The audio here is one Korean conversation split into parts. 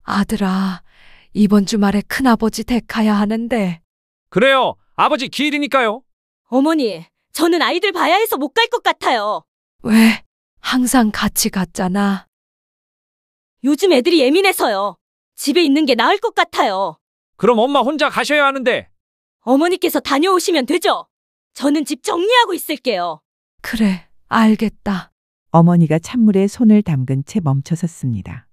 아들아, 이번 주말에 큰아버지 댁 가야 하는데. 그래요. 아버지 기일이니까요. 어머니, 저는 아이들 봐야 해서 못 갈 것 같아요. 왜? 항상 같이 갔잖아. 요즘 애들이 예민해서요. 집에 있는 게 나을 것 같아요. 그럼 엄마 혼자 가셔야 하는데. 어머니께서 다녀오시면 되죠? 저는 집 정리하고 있을게요. 그래, 알겠다. 어머니가 찬물에 손을 담근 채 멈춰섰습니다.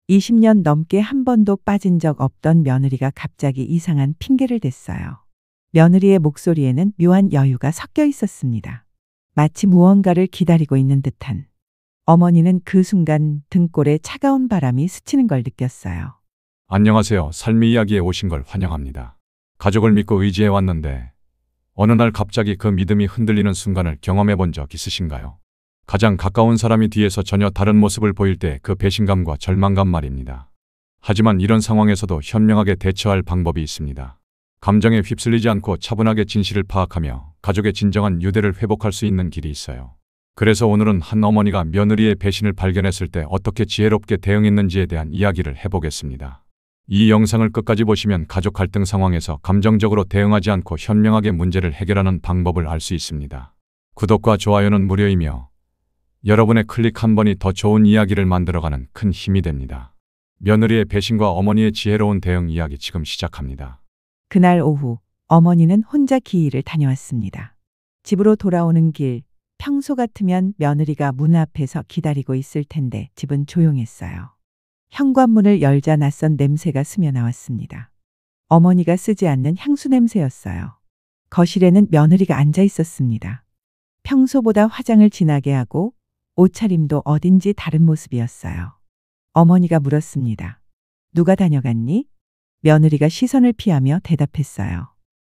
20년 넘게 한 번도 빠진 적 없던 며느리가 갑자기 이상한 핑계를 댔어요. 며느리의 목소리에는 묘한 여유가 섞여 있었습니다. 마치 무언가를 기다리고 있는 듯한. 어머니는 그 순간 등골에 차가운 바람이 스치는 걸 느꼈어요. 안녕하세요. 삶의 이야기에 오신 걸 환영합니다. 가족을 믿고 의지해 왔는데 어느 날 갑자기 그 믿음이 흔들리는 순간을 경험해 본 적 있으신가요? 가장 가까운 사람이 뒤에서 전혀 다른 모습을 보일 때 그 배신감과 절망감 말입니다. 하지만 이런 상황에서도 현명하게 대처할 방법이 있습니다. 감정에 휩쓸리지 않고 차분하게 진실을 파악하며 가족의 진정한 유대를 회복할 수 있는 길이 있어요. 그래서 오늘은 한 어머니가 며느리의 배신을 발견했을 때 어떻게 지혜롭게 대응했는지에 대한 이야기를 해보겠습니다. 이 영상을 끝까지 보시면 가족 갈등 상황에서 감정적으로 대응하지 않고 현명하게 문제를 해결하는 방법을 알 수 있습니다. 구독과 좋아요는 무료이며 여러분의 클릭 한 번이 더 좋은 이야기를 만들어가는 큰 힘이 됩니다. 며느리의 배신과 어머니의 지혜로운 대응 이야기 지금 시작합니다. 그날 오후 어머니는 혼자 기일을 다녀왔습니다. 집으로 돌아오는 길, 평소 같으면 며느리가 문 앞에서 기다리고 있을 텐데 집은 조용했어요. 현관문을 열자 낯선 냄새가 스며 나왔습니다. 어머니가 쓰지 않는 향수 냄새였어요. 거실에는 며느리가 앉아 있었습니다. 평소보다 화장을 진하게 하고 옷차림도 어딘지 다른 모습이었어요. 어머니가 물었습니다. 누가 다녀갔니? 며느리가 시선을 피하며 대답했어요.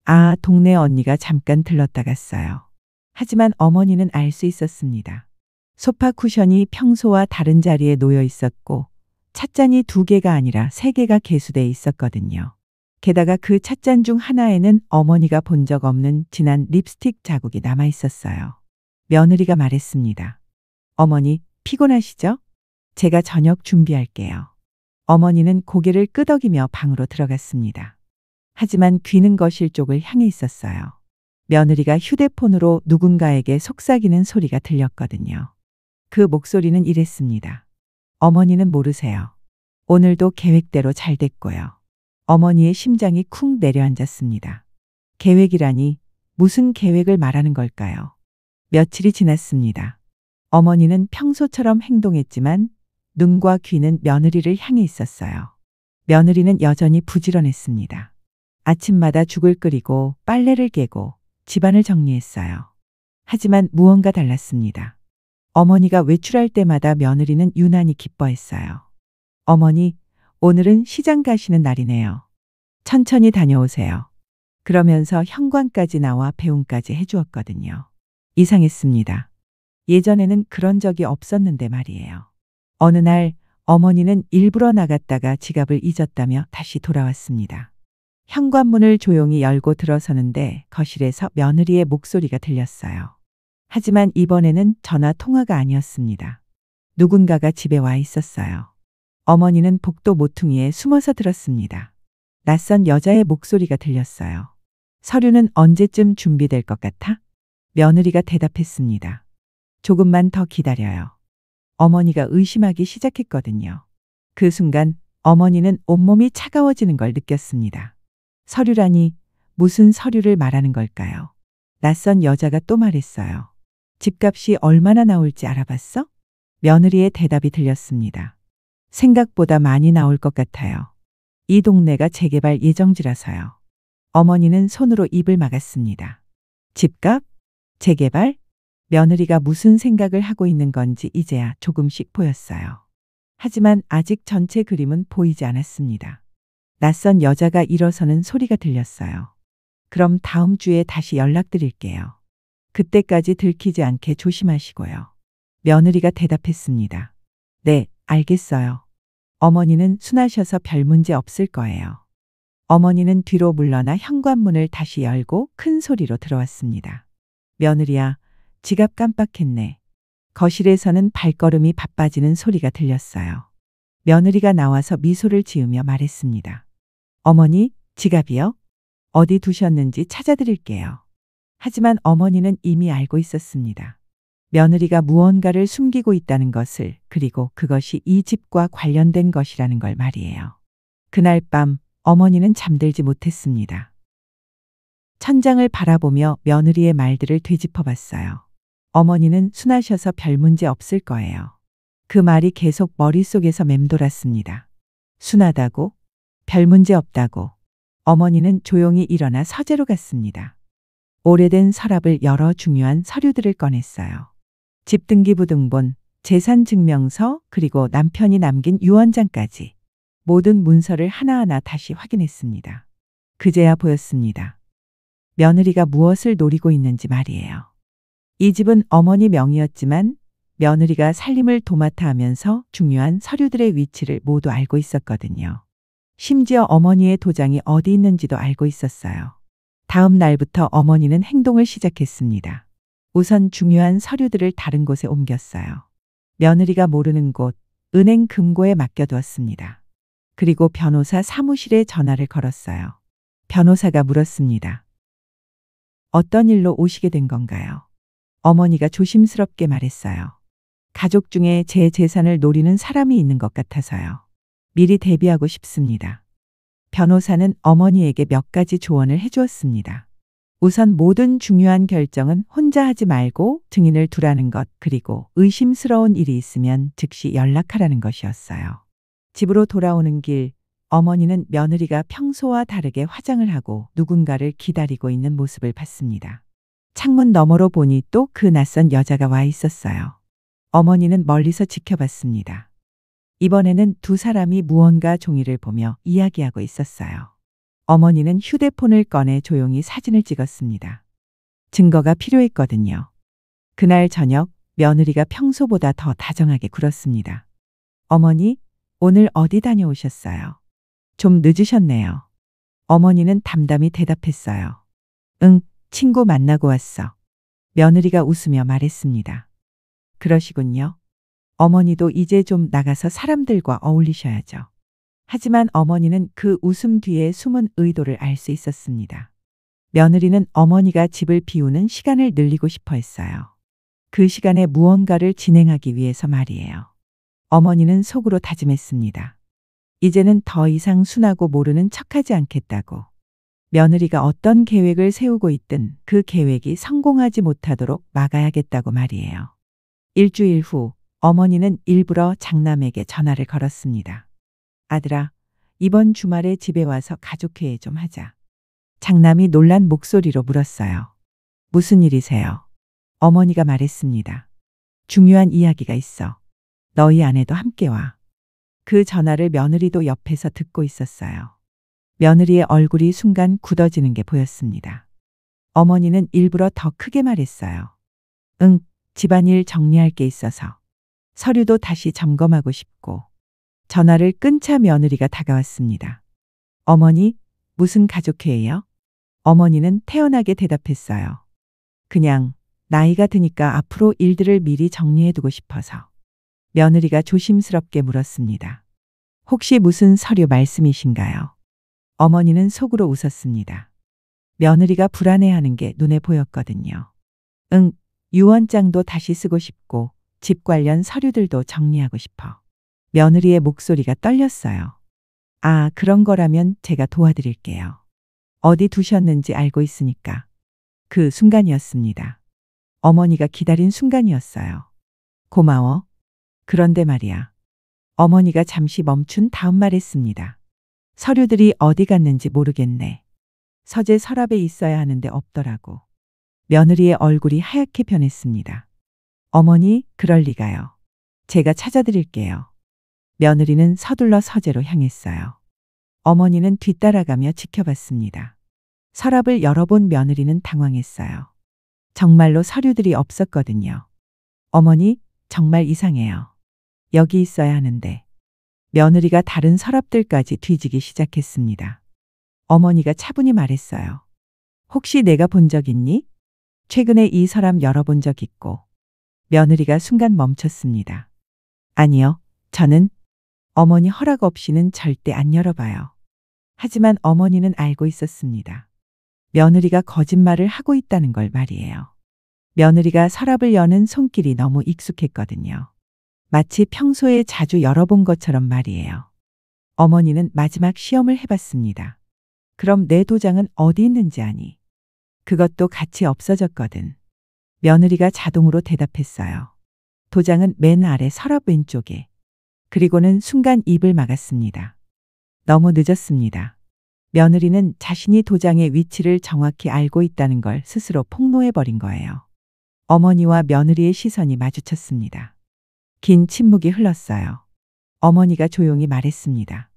아, 동네 언니가 잠깐 들렀다 갔어요. 하지만 어머니는 알 수 있었습니다. 소파 쿠션이 평소와 다른 자리에 놓여 있었고 찻잔이 2개가 아니라 3개가 계수돼 있었거든요. 게다가 그 찻잔 중 하나에는 어머니가 본 적 없는 진한 립스틱 자국이 남아 있었어요. 며느리가 말했습니다. 어머니, 피곤하시죠? 제가 저녁 준비할게요. 어머니는 고개를 끄덕이며 방으로 들어갔습니다. 하지만 귀는 거실 쪽을 향해 있었어요. 며느리가 휴대폰으로 누군가에게 속삭이는 소리가 들렸거든요. 그 목소리는 이랬습니다. 어머니는 모르세요. 오늘도 계획대로 잘 됐고요. 어머니의 심장이 쿵 내려앉았습니다. 계획이라니 무슨 계획을 말하는 걸까요? 며칠이 지났습니다. 어머니는 평소처럼 행동했지만 눈과 귀는 며느리를 향해 있었어요. 며느리는 여전히 부지런했습니다. 아침마다 죽을 끓이고 빨래를 개고 집안을 정리했어요. 하지만 무언가 달랐습니다. 어머니가 외출할 때마다 며느리는 유난히 기뻐했어요. 어머니, 오늘은 시장 가시는 날이네요. 천천히 다녀오세요. 그러면서 현관까지 나와 배웅까지 해주었거든요. 이상했습니다. 예전에는 그런 적이 없었는데 말이에요. 어느 날 어머니는 일부러 나갔다가 지갑을 잊었다며 다시 돌아왔습니다. 현관문을 조용히 열고 들어서는데 거실에서 며느리의 목소리가 들렸어요. 하지만 이번에는 전화 통화가 아니었습니다. 누군가가 집에 와 있었어요. 어머니는 복도 모퉁이에 숨어서 들었습니다. 낯선 여자의 목소리가 들렸어요. 서류는 언제쯤 준비될 것 같아? 며느리가 대답했습니다. 조금만 더 기다려요. 어머니가 의심하기 시작했거든요. 그 순간 어머니는 온몸이 차가워지는 걸 느꼈습니다. 서류라니 무슨 서류를 말하는 걸까요? 낯선 여자가 또 말했어요. 집값이 얼마나 나올지 알아봤어? 며느리의 대답이 들렸습니다. 생각보다 많이 나올 것 같아요. 이 동네가 재개발 예정지라서요. 어머니는 손으로 입을 막았습니다. 집값? 재개발? 며느리가 무슨 생각을 하고 있는 건지 이제야 조금씩 보였어요. 하지만 아직 전체 그림은 보이지 않았습니다. 낯선 여자가 일어서는 소리가 들렸어요. 그럼 다음 주에 다시 연락드릴게요. 그때까지 들키지 않게 조심하시고요. 며느리가 대답했습니다. 네, 알겠어요. 어머니는 순하셔서 별 문제 없을 거예요. 어머니는 뒤로 물러나 현관문을 다시 열고 큰 소리로 들어왔습니다. 며느리야, 지갑 깜빡했네. 거실에서는 발걸음이 바빠지는 소리가 들렸어요. 며느리가 나와서 미소를 지으며 말했습니다. 어머니, 지갑이요? 어디 두셨는지 찾아드릴게요. 하지만 어머니는 이미 알고 있었습니다. 며느리가 무언가를 숨기고 있다는 것을, 그리고 그것이 이 집과 관련된 것이라는 걸 말이에요. 그날 밤 어머니는 잠들지 못했습니다. 천장을 바라보며 며느리의 말들을 되짚어봤어요. 어머니는 순하셔서 별 문제 없을 거예요. 그 말이 계속 머릿속에서 맴돌았습니다. 순하다고? 별 문제 없다고. 어머니는 조용히 일어나 서재로 갔습니다. 오래된 서랍을 열어 중요한 서류들을 꺼냈어요. 집등기부등본, 재산증명서, 그리고 남편이 남긴 유언장까지. 모든 문서를 하나하나 다시 확인했습니다. 그제야 보였습니다. 며느리가 무엇을 노리고 있는지 말이에요. 이 집은 어머니 명의였지만 며느리가 살림을 도맡아 하면서 중요한 서류들의 위치를 모두 알고 있었거든요. 심지어 어머니의 도장이 어디 있는지도 알고 있었어요. 다음 날부터 어머니는 행동을 시작했습니다. 우선 중요한 서류들을 다른 곳에 옮겼어요. 며느리가 모르는 곳, 은행 금고에 맡겨두었습니다. 그리고 변호사 사무실에 전화를 걸었어요. 변호사가 물었습니다. 어떤 일로 오시게 된 건가요? 어머니가 조심스럽게 말했어요. 가족 중에 제 재산을 노리는 사람이 있는 것 같아서요. 미리 대비하고 싶습니다. 변호사는 어머니에게 몇 가지 조언을 해주었습니다. 우선 모든 중요한 결정은 혼자 하지 말고 증인을 두라는 것, 그리고 의심스러운 일이 있으면 즉시 연락하라는 것이었어요. 집으로 돌아오는 길, 어머니는 며느리가 평소와 다르게 화장을 하고 누군가를 기다리고 있는 모습을 봤습니다. 창문 너머로 보니 또 그 낯선 여자가 와 있었어요. 어머니는 멀리서 지켜봤습니다. 이번에는 두 사람이 무언가 종이를 보며 이야기하고 있었어요. 어머니는 휴대폰을 꺼내 조용히 사진을 찍었습니다. 증거가 필요했거든요. 그날 저녁 며느리가 평소보다 더 다정하게 굴었습니다. 어머니, 오늘 어디 다녀오셨어요? 좀 늦으셨네요. 어머니는 담담히 대답했어요. 응, 친구 만나고 왔어. 며느리가 웃으며 말했습니다. 그러시군요. 어머니도 이제 좀 나가서 사람들과 어울리셔야죠. 하지만 어머니는 그 웃음 뒤에 숨은 의도를 알 수 있었습니다. 며느리는 어머니가 집을 비우는 시간을 늘리고 싶어 했어요. 그 시간에 무언가를 진행하기 위해서 말이에요. 어머니는 속으로 다짐했습니다. 이제는 더 이상 순하고 모르는 척하지 않겠다고. 며느리가 어떤 계획을 세우고 있든 그 계획이 성공하지 못하도록 막아야겠다고 말이에요. 일주일 후 어머니는 일부러 장남에게 전화를 걸었습니다. 아들아, 이번 주말에 집에 와서 가족회의 좀 하자. 장남이 놀란 목소리로 물었어요. 무슨 일이세요? 어머니가 말했습니다. 중요한 이야기가 있어. 너희 아내도 함께 와. 그 전화를 며느리도 옆에서 듣고 있었어요. 며느리의 얼굴이 순간 굳어지는 게 보였습니다. 어머니는 일부러 더 크게 말했어요. 응, 집안일 정리할 게 있어서. 서류도 다시 점검하고 싶고. 전화를 끊자 며느리가 다가왔습니다. 어머니, 무슨 가족회의요? 어머니는 태연하게 대답했어요. 그냥 나이가 드니까 앞으로 일들을 미리 정리해두고 싶어서. 며느리가 조심스럽게 물었습니다. 혹시 무슨 서류 말씀이신가요? 어머니는 속으로 웃었습니다. 며느리가 불안해하는 게 눈에 보였거든요. 응, 유언장도 다시 쓰고 싶고 집 관련 서류들도 정리하고 싶어. 며느리의 목소리가 떨렸어요. 아, 그런 거라면 제가 도와드릴게요. 어디 두셨는지 알고 있으니까. 그 순간이었습니다. 어머니가 기다린 순간이었어요. 고마워. 그런데 말이야. 어머니가 잠시 멈춘 다음 말했습니다. 서류들이 어디 갔는지 모르겠네. 서재 서랍에 있어야 하는데 없더라고. 며느리의 얼굴이 하얗게 변했습니다. 어머니, 그럴 리가요. 제가 찾아드릴게요. 며느리는 서둘러 서재로 향했어요. 어머니는 뒤따라가며 지켜봤습니다. 서랍을 열어본 며느리는 당황했어요. 정말로 서류들이 없었거든요. 어머니, 정말 이상해요. 여기 있어야 하는데. 며느리가 다른 서랍들까지 뒤지기 시작했습니다. 어머니가 차분히 말했어요. 혹시 내가 본 적 있니? 최근에 이 서랍 열어본 적 있고. 며느리가 순간 멈췄습니다. 아니요, 저는. 어머니 허락 없이는 절대 안 열어봐요. 하지만 어머니는 알고 있었습니다. 며느리가 거짓말을 하고 있다는 걸 말이에요. 며느리가 서랍을 여는 손길이 너무 익숙했거든요. 마치 평소에 자주 열어본 것처럼 말이에요. 어머니는 마지막 시험을 해봤습니다. 그럼 내 도장은 어디 있는지 아니? 그것도 같이 없어졌거든. 며느리가 자동으로 대답했어요. 도장은 맨 아래 서랍 왼쪽에. 그리고는 순간 입을 막았습니다. 너무 늦었습니다. 며느리는 자신이 도장의 위치를 정확히 알고 있다는 걸 스스로 폭로해버린 거예요. 어머니와 며느리의 시선이 마주쳤습니다. 긴 침묵이 흘렀어요. 어머니가 조용히 말했습니다.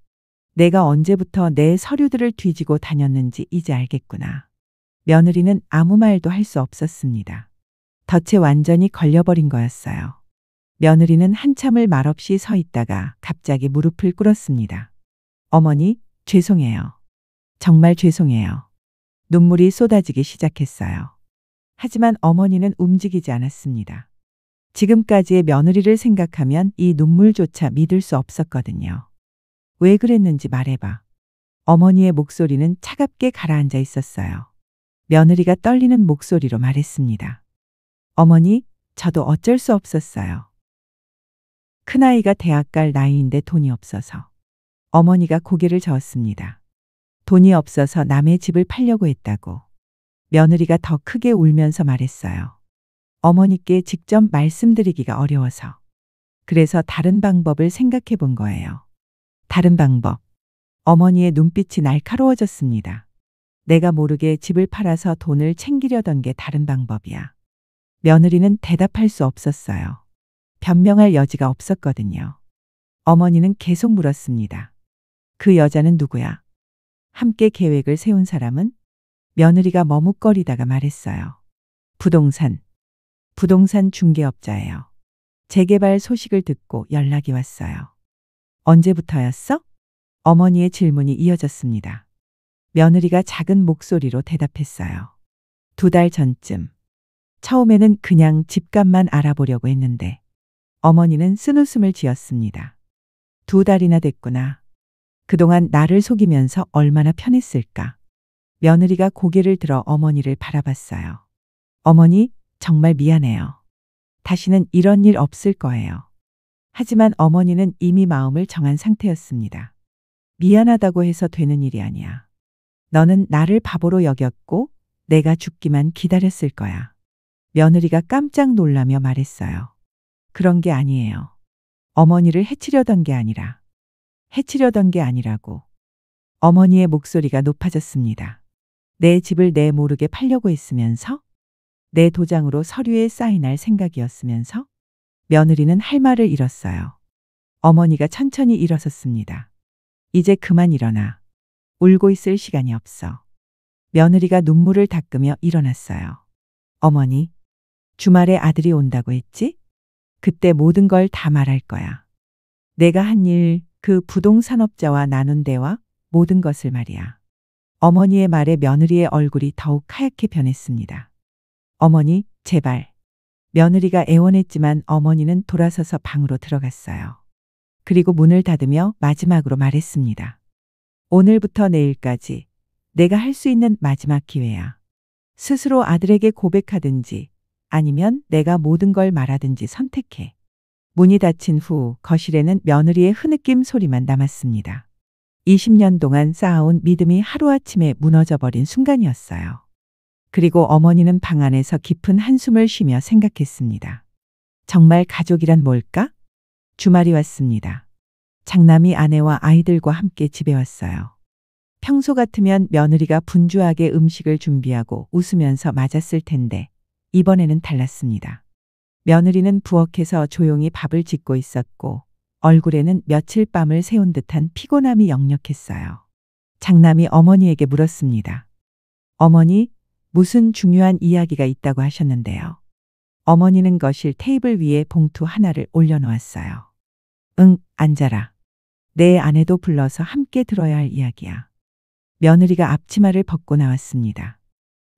내가 언제부터 내 서류들을 뒤지고 다녔는지 이제 알겠구나. 며느리는 아무 말도 할 수 없었습니다. 덫에 완전히 걸려버린 거였어요. 며느리는 한참을 말없이 서 있다가 갑자기 무릎을 꿇었습니다. 어머니, 죄송해요. 정말 죄송해요. 눈물이 쏟아지기 시작했어요. 하지만 어머니는 움직이지 않았습니다. 지금까지의 며느리를 생각하면 이 눈물조차 믿을 수 없었거든요. 왜 그랬는지 말해봐. 어머니의 목소리는 차갑게 가라앉아 있었어요. 며느리가 떨리는 목소리로 말했습니다. 어머니, 저도 어쩔 수 없었어요. 큰아이가 대학 갈 나이인데 돈이 없어서. 어머니가 고개를 저었습니다. 돈이 없어서 남의 집을 팔려고 했다고. 며느리가 더 크게 울면서 말했어요. 어머니께 직접 말씀드리기가 어려워서. 그래서 다른 방법을 생각해 본 거예요. 다른 방법. 어머니의 눈빛이 날카로워졌습니다. 내가 모르게 집을 팔아서 돈을 챙기려던 게 다른 방법이야. 며느리는 대답할 수 없었어요. 변명할 여지가 없었거든요. 어머니는 계속 물었습니다. 그 여자는 누구야? 함께 계획을 세운 사람은? 며느리가 머뭇거리다가 말했어요. 부동산 중개업자예요. 재개발 소식을 듣고 연락이 왔어요. 언제부터였어? 어머니의 질문이 이어졌습니다. 며느리가 작은 목소리로 대답했어요. 2달 전쯤. 처음에는 그냥 집값만 알아보려고 했는데 어머니는 쓴웃음을 지었습니다. 2달이나 됐구나. 그동안 나를 속이면서 얼마나 편했을까. 며느리가 고개를 들어 어머니를 바라봤어요. 어머니, 정말 미안해요. 다시는 이런 일 없을 거예요. 하지만 어머니는 이미 마음을 정한 상태였습니다. 미안하다고 해서 되는 일이 아니야. 너는 나를 바보로 여겼고 내가 죽기만 기다렸을 거야. 며느리가 깜짝 놀라며 말했어요. 그런 게 아니에요. 어머니를 해치려던 게 아니라. 해치려던 게 아니라고. 어머니의 목소리가 높아졌습니다. 내 집을 내 모르게 팔려고 했으면서? 내 도장으로 서류에 사인할 생각이었으면서? 며느리는 할 말을 잃었어요. 어머니가 천천히 일어섰습니다. 이제 그만 일어나. 울고 있을 시간이 없어. 며느리가 눈물을 닦으며 일어났어요. 어머니, 주말에 아들이 온다고 했지? 그때 모든 걸 다 말할 거야. 내가 한 일, 그 부동산업자와 나눈 대화, 모든 것을 말이야. 어머니의 말에 며느리의 얼굴이 더욱 하얗게 변했습니다. 어머니, 제발. 며느리가 애원했지만 어머니는 돌아서서 방으로 들어갔어요. 그리고 문을 닫으며 마지막으로 말했습니다. 오늘부터 내일까지 내가 할 수 있는 마지막 기회야. 스스로 아들에게 고백하든지 아니면 내가 모든 걸 말하든지 선택해. 문이 닫힌 후 거실에는 며느리의 흐느낌 소리만 남았습니다. 20년 동안 쌓아온 믿음이 하루아침에 무너져버린 순간이었어요. 그리고 어머니는 방 안에서 깊은 한숨을 쉬며 생각했습니다. 정말 가족이란 뭘까? 주말이 왔습니다. 장남이 아내와 아이들과 함께 집에 왔어요. 평소 같으면 며느리가 분주하게 음식을 준비하고 웃으면서 맞았을 텐데 이번에는 달랐습니다. 며느리는 부엌에서 조용히 밥을 짓고 있었고 얼굴에는 며칠 밤을 새운 듯한 피곤함이 역력했어요. 장남이 어머니에게 물었습니다. 어머니, 무슨 중요한 이야기가 있다고 하셨는데요. 어머니는 거실 테이블 위에 봉투 하나를 올려놓았어요. 응, 앉아라. 내 아내도 불러서 함께 들어야 할 이야기야. 며느리가 앞치마를 벗고 나왔습니다.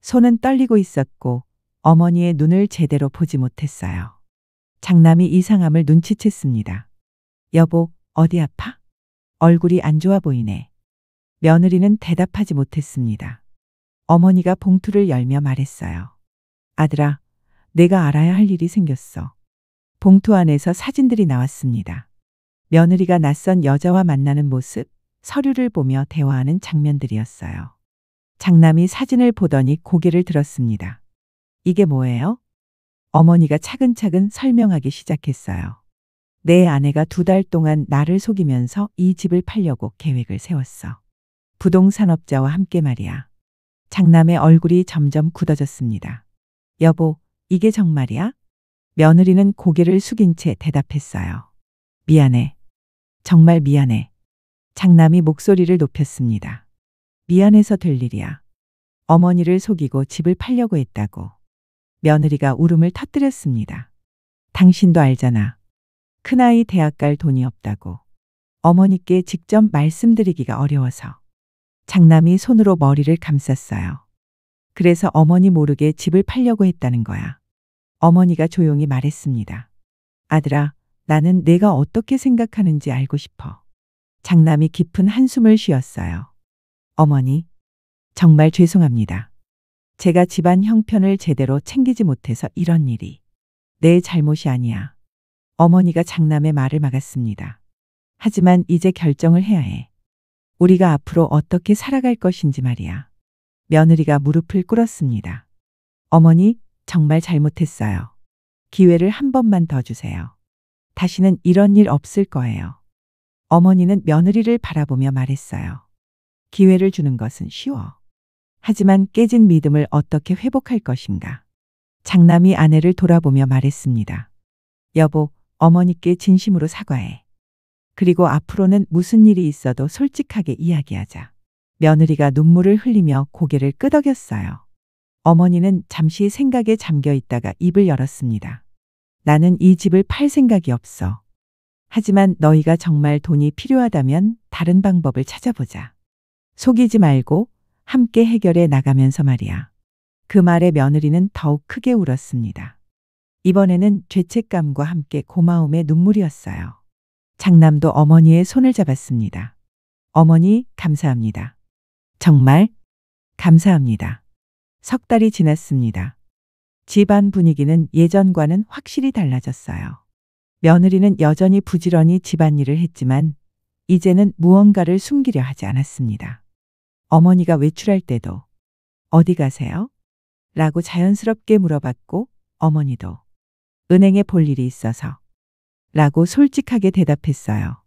손은 떨리고 있었고 어머니의 눈을 제대로 보지 못했어요. 장남이 이상함을 눈치챘습니다. 여보, 어디 아파? 얼굴이 안 좋아 보이네. 며느리는 대답하지 못했습니다. 어머니가 봉투를 열며 말했어요. 아들아, 내가 알아야 할 일이 생겼어. 봉투 안에서 사진들이 나왔습니다. 며느리가 낯선 여자와 만나는 모습, 서류를 보며 대화하는 장면들이었어요. 장남이 사진을 보더니 고개를 들었습니다. 이게 뭐예요? 어머니가 차근차근 설명하기 시작했어요. 내 아내가 2달 동안 나를 속이면서 이 집을 팔려고 계획을 세웠어. 부동산업자와 함께 말이야. 장남의 얼굴이 점점 굳어졌습니다. 여보, 이게 정말이야? 며느리는 고개를 숙인 채 대답했어요. 미안해. 정말 미안해. 장남이 목소리를 높였습니다. 미안해서 될 일이야. 어머니를 속이고 집을 팔려고 했다고. 며느리가 울음을 터뜨렸습니다. 당신도 알잖아. 큰아이 대학 갈 돈이 없다고. 어머니께 직접 말씀드리기가 어려워서. 장남이 손으로 머리를 감쌌어요. 그래서 어머니 모르게 집을 팔려고 했다는 거야. 어머니가 조용히 말했습니다. 아들아, 나는 내가 어떻게 생각하는지 알고 싶어. 장남이 깊은 한숨을 쉬었어요. 어머니, 정말 죄송합니다. 제가 집안 형편을 제대로 챙기지 못해서 이런 일이. 내 잘못이 아니야. 어머니가 장남의 말을 막았습니다. 하지만 이제 결정을 해야 해. 우리가 앞으로 어떻게 살아갈 것인지 말이야. 며느리가 무릎을 꿇었습니다. 어머니, 정말 잘못했어요. 기회를 한 번만 더 주세요. 다시는 이런 일 없을 거예요. 어머니는 며느리를 바라보며 말했어요. 기회를 주는 것은 쉬워. 하지만 깨진 믿음을 어떻게 회복할 것인가. 장남이 아내를 돌아보며 말했습니다. 여보, 어머니께 진심으로 사과해. 그리고 앞으로는 무슨 일이 있어도 솔직하게 이야기하자. 며느리가 눈물을 흘리며 고개를 끄덕였어요. 어머니는 잠시 생각에 잠겨 있다가 입을 열었습니다. 나는 이 집을 팔 생각이 없어. 하지만 너희가 정말 돈이 필요하다면 다른 방법을 찾아보자. 속이지 말고 함께 해결해 나가면서 말이야. 그 말에 며느리는 더욱 크게 울었습니다. 이번에는 죄책감과 함께 고마움의 눈물이었어요. 장남도 어머니의 손을 잡았습니다. 어머니, 감사합니다. 정말 감사합니다. 석 달이 지났습니다. 집안 분위기는 예전과는 확실히 달라졌어요. 며느리는 여전히 부지런히 집안일을 했지만 이제는 무언가를 숨기려 하지 않았습니다. 어머니가 외출할 때도 어디 가세요? 라고 자연스럽게 물어봤고 어머니도 은행에 볼 일이 있어서 라고 솔직하게 대답했어요.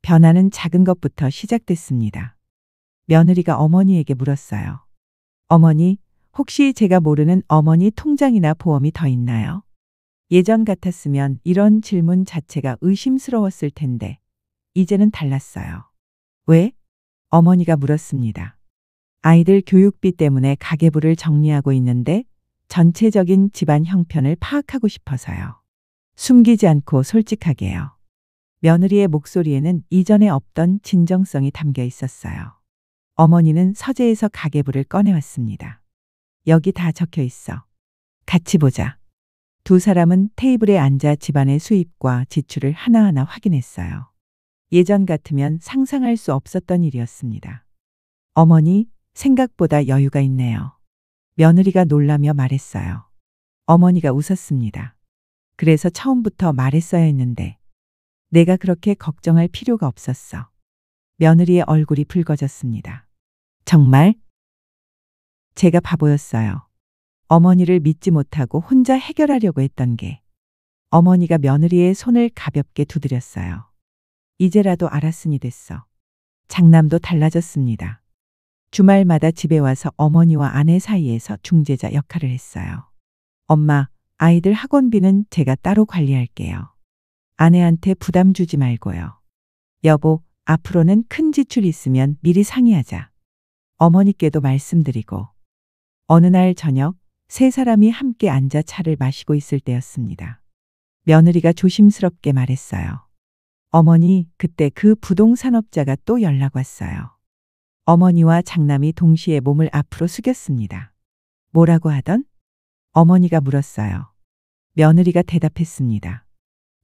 변화는 작은 것부터 시작됐습니다. 며느리가 어머니에게 물었어요. 어머니, 혹시 제가 모르는 어머니 통장이나 보험이 더 있나요? 예전 같았으면 이런 질문 자체가 의심스러웠을 텐데 이제는 달랐어요. 왜? 어머니가 물었습니다. 아이들 교육비 때문에 가계부를 정리하고 있는데 전체적인 집안 형편을 파악하고 싶어서요. 숨기지 않고 솔직하게요. 며느리의 목소리에는 이전에 없던 진정성이 담겨 있었어요. 어머니는 서재에서 가계부를 꺼내왔습니다. 여기 다 적혀 있어. 같이 보자. 두 사람은 테이블에 앉아 집안의 수입과 지출을 하나하나 확인했어요. 예전 같으면 상상할 수 없었던 일이었습니다. 어머니, 생각보다 여유가 있네요. 며느리가 놀라며 말했어요. 어머니가 웃었습니다. 그래서 처음부터 말했어야 했는데 내가 그렇게 걱정할 필요가 없었어. 며느리의 얼굴이 붉어졌습니다. 정말? 제가 바보였어요. 어머니를 믿지 못하고 혼자 해결하려고 했던 게. 어머니가 며느리의 손을 가볍게 두드렸어요. 이제라도 알았으니 됐어. 장남도 달라졌습니다. 주말마다 집에 와서 어머니와 아내 사이에서 중재자 역할을 했어요. 엄마, 아이들 학원비는 제가 따로 관리할게요. 아내한테 부담 주지 말고요. 여보, 앞으로는 큰 지출 있으면 미리 상의하자. 어머니께도 말씀드리고. 어느 날 저녁 세 사람이 함께 앉아 차를 마시고 있을 때였습니다. 며느리가 조심스럽게 말했어요. 어머니, 그때 그 부동산업자가 또 연락 왔어요. 어머니와 장남이 동시에 몸을 앞으로 숙였습니다. 뭐라고 하던? 어머니가 물었어요. 며느리가 대답했습니다.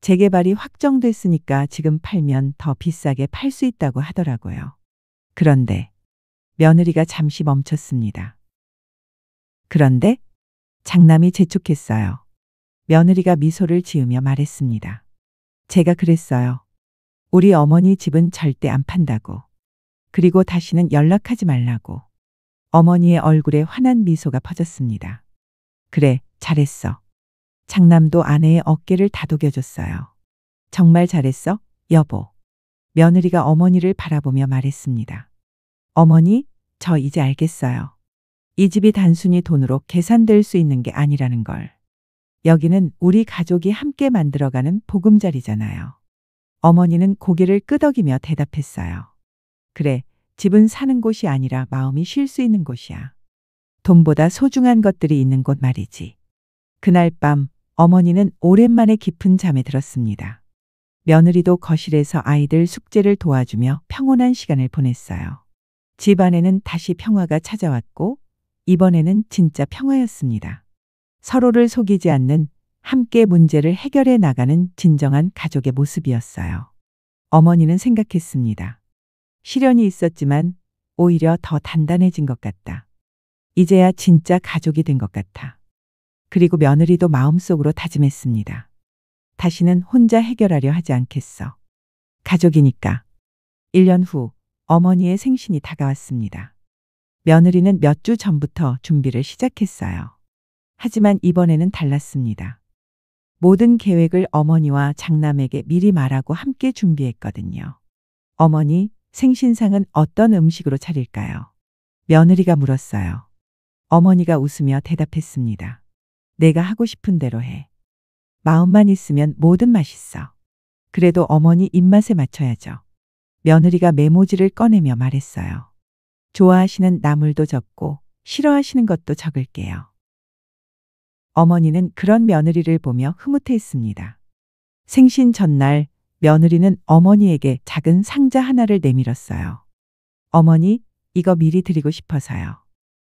재개발이 확정됐으니까 지금 팔면 더 비싸게 팔 수 있다고 하더라고요. 그런데 며느리가 잠시 멈췄습니다. 그런데 장남이 재촉했어요. 며느리가 미소를 지으며 말했습니다. 제가 그랬어요. 우리 어머니 집은 절대 안 판다고. 그리고 다시는 연락하지 말라고. 어머니의 얼굴에 환한 미소가 퍼졌습니다. 그래, 잘했어. 장남도 아내의 어깨를 다독여줬어요. 정말 잘했어, 여보. 며느리가 어머니를 바라보며 말했습니다. 어머니, 저 이제 알겠어요. 이 집이 단순히 돈으로 계산될 수 있는 게 아니라는 걸. 여기는 우리 가족이 함께 만들어가는 보금자리잖아요. 어머니는 고개를 끄덕이며 대답했어요. 그래, 집은 사는 곳이 아니라 마음이 쉴 수 있는 곳이야. 돈보다 소중한 것들이 있는 곳 말이지. 그날 밤 어머니는 오랜만에 깊은 잠에 들었습니다. 며느리도 거실에서 아이들 숙제를 도와주며 평온한 시간을 보냈어요. 집 안에는 다시 평화가 찾아왔고 이번에는 진짜 평화였습니다. 서로를 속이지 않는 함께 문제를 해결해 나가는 진정한 가족의 모습이었어요. 어머니는 생각했습니다. 시련이 있었지만 오히려 더 단단해진 것 같다. 이제야 진짜 가족이 된 것 같아. 그리고 며느리도 마음속으로 다짐했습니다. 다시는 혼자 해결하려 하지 않겠어. 가족이니까. 1년 후 어머니의 생신이 다가왔습니다. 며느리는 몇 주 전부터 준비를 시작했어요. 하지만 이번에는 달랐습니다. 모든 계획을 어머니와 장남에게 미리 말하고 함께 준비했거든요. 어머니, 생신상은 어떤 음식으로 차릴까요? 며느리가 물었어요. 어머니가 웃으며 대답했습니다. 내가 하고 싶은 대로 해. 마음만 있으면 뭐든 맛있어. 그래도 어머니 입맛에 맞춰야죠. 며느리가 메모지를 꺼내며 말했어요. 좋아하시는 나물도 적고 싫어하시는 것도 적을게요. 어머니는 그런 며느리를 보며 흐뭇해했습니다. 생신 전날 며느리는 어머니에게 작은 상자 하나를 내밀었어요. 어머니, 이거 미리 드리고 싶어서요.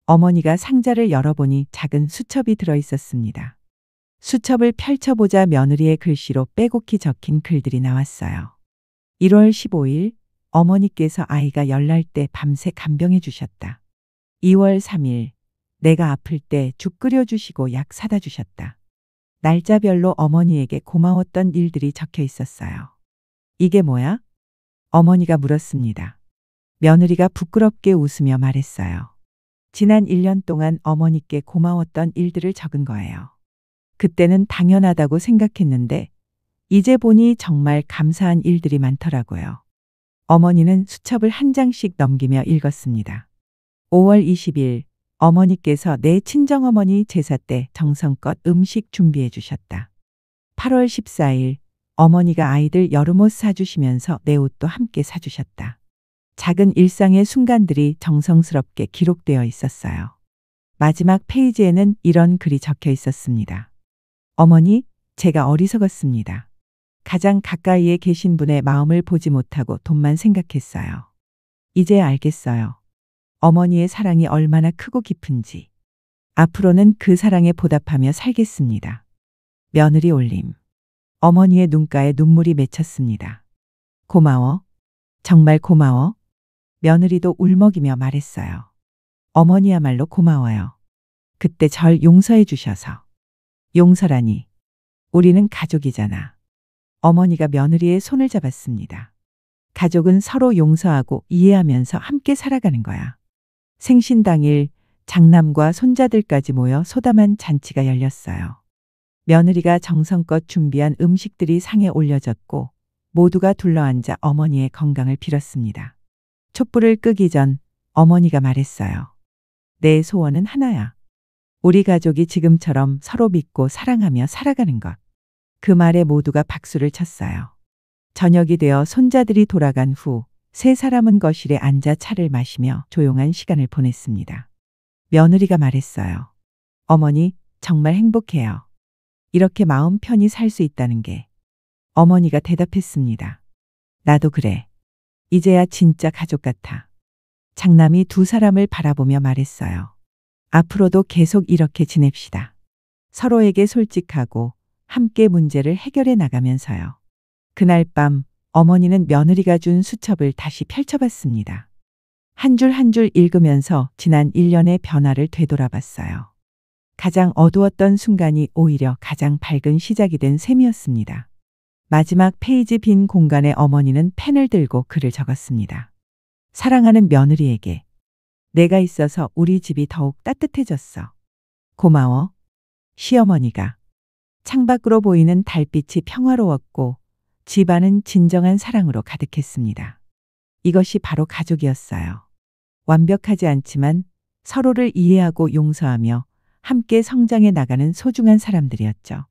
어머니가 상자를 열어보니 작은 수첩이 들어있었습니다. 수첩을 펼쳐보자 며느리의 글씨로 빼곡히 적힌 글들이 나왔어요. 1월 15일 어머니께서 아이가 열날 때 밤새 간병해 주셨다. 2월 3일 내가 아플 때 죽 끓여주시고 약 사다 주셨다. 날짜별로 어머니에게 고마웠던 일들이 적혀 있었어요. 이게 뭐야? 어머니가 물었습니다. 며느리가 부끄럽게 웃으며 말했어요. 지난 1년 동안 어머니께 고마웠던 일들을 적은 거예요. 그때는 당연하다고 생각했는데 이제 보니 정말 감사한 일들이 많더라고요. 어머니는 수첩을 한 장씩 넘기며 읽었습니다. 5월 20일 어머니께서 내 친정어머니 제사 때 정성껏 음식 준비해 주셨다. 8월 14일 어머니가 아이들 여름옷 사주시면서 내 옷도 함께 사주셨다. 작은 일상의 순간들이 정성스럽게 기록되어 있었어요. 마지막 페이지에는 이런 글이 적혀 있었습니다. 어머니, 제가 어리석었습니다. 가장 가까이에 계신 분의 마음을 보지 못하고 돈만 생각했어요. 이제 알겠어요. 어머니의 사랑이 얼마나 크고 깊은지. 앞으로는 그 사랑에 보답하며 살겠습니다. 며느리 올림. 어머니의 눈가에 눈물이 맺혔습니다. 고마워. 정말 고마워. 며느리도 울먹이며 말했어요. 어머니야말로 고마워요. 그때 절 용서해 주셔서. 용서라니. 우리는 가족이잖아. 어머니가 며느리의 손을 잡았습니다. 가족은 서로 용서하고 이해하면서 함께 살아가는 거야. 생신 당일 장남과 손자들까지 모여 소담한 잔치가 열렸어요. 며느리가 정성껏 준비한 음식들이 상에 올려졌고 모두가 둘러앉아 어머니의 건강을 빌었습니다. 촛불을 끄기 전 어머니가 말했어요. 내 소원은 하나야. 우리 가족이 지금처럼 서로 믿고 사랑하며 살아가는 것. 그 말에 모두가 박수를 쳤어요. 저녁이 되어 손자들이 돌아간 후 세 사람은 거실에 앉아 차를 마시며 조용한 시간을 보냈습니다. 며느리가 말했어요. 어머니, 정말 행복해요. 이렇게 마음 편히 살 수 있다는 게. 어머니가 대답했습니다. 나도 그래. 이제야 진짜 가족 같아. 장남이 두 사람을 바라보며 말했어요. 앞으로도 계속 이렇게 지냅시다. 서로에게 솔직하고 함께 문제를 해결해 나가면서요. 그날 밤 어머니는 며느리가 준 수첩을 다시 펼쳐봤습니다. 한 줄 한 줄 읽으면서 지난 1년의 변화를 되돌아봤어요. 가장 어두웠던 순간이 오히려 가장 밝은 시작이 된 셈이었습니다. 마지막 페이지 빈 공간에 어머니는 펜을 들고 글을 적었습니다. 사랑하는 며느리에게 내가 있어서 우리 집이 더욱 따뜻해졌어. 고마워. 시어머니가. 창밖으로 보이는 달빛이 평화로웠고 집안은 진정한 사랑으로 가득했습니다. 이것이 바로 가족이었어요. 완벽하지 않지만 서로를 이해하고 용서하며 함께 성장해 나가는 소중한 사람들이었죠.